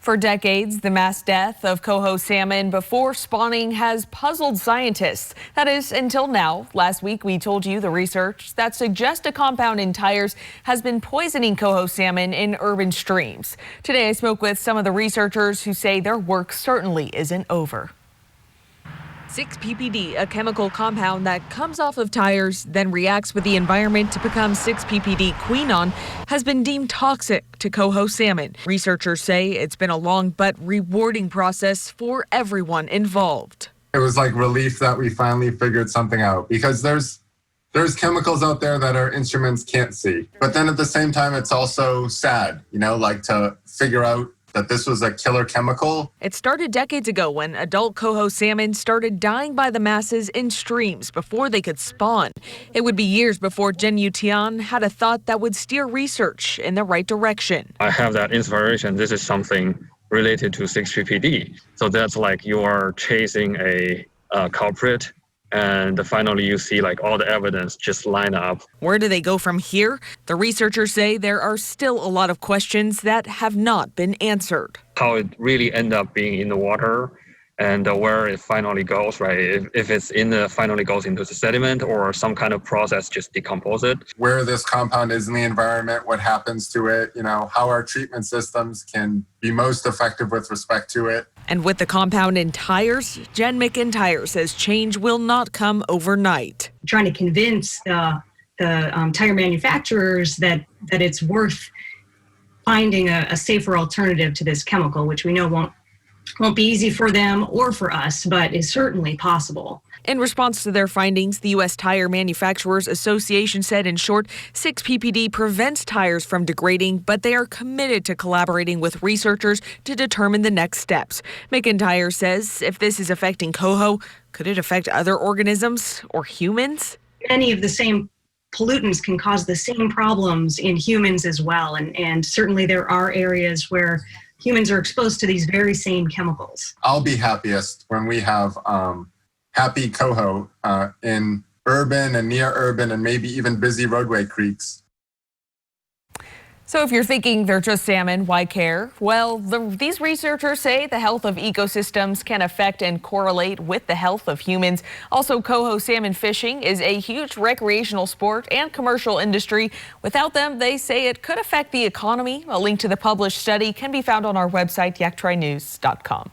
For decades, the mass death of coho salmon before spawning has puzzled scientists. That is, until now. Last week, we told you the research that suggests a compound in tires has been poisoning coho salmon in urban streams. Today, I spoke with some of the researchers who say their work certainly isn't over. 6-PPD, a chemical compound that comes off of tires, then reacts with the environment to become 6-PPD quinone, has been deemed toxic to coho salmon. Researchers say it's been a long but rewarding process for everyone involved. It was like relief that we finally figured something out, because there's chemicals out there that our instruments can't see. But then at the same time, it's also sad, like to figure out that this was a killer chemical. It started decades ago when adult coho salmon started dying by the masses in streams before they could spawn. It would be years before Jen Tian had a thought that would steer research in the right direction. I have that inspiration. This is something related to 6-PPD. So that's like you are chasing a culprit, and finally you see like all the evidence just line up. Where do they go from here? The researchers say there are still a lot of questions that have not been answered. How it really end up being in the water and where it finally goes, right? If it's finally goes into the sediment or some kind of process just decompose it. Where this compound is in the environment, what happens to it, how our treatment systems can be most effective with respect to it. And with the compound in tires, Jen McIntyre says change will not come overnight. Trying to convince the tire manufacturers that it's worth finding a safer alternative to this chemical, which we know won't be easy for them or for us, but is certainly possible. In response to their findings, the U.S. Tire Manufacturers Association said, in short, 6-PPD prevents tires from degrading, but they are committed to collaborating with researchers to determine the next steps. McIntyre says if this is affecting coho, could it affect other organisms or humans? Many of the same pollutants can cause the same problems in humans as well, and certainly there are areas where humans are exposed to these very same chemicals. I'll be happiest when we have happy coho in urban and near urban and maybe even busy roadway creeks. So if you're thinking they're just salmon, why care? Well, these researchers say the health of ecosystems can affect and correlate with the health of humans. Also, coho salmon fishing is a huge recreational sport and commercial industry. Without them, they say it could affect the economy. A link to the published study can be found on our website, yaktrynews.com.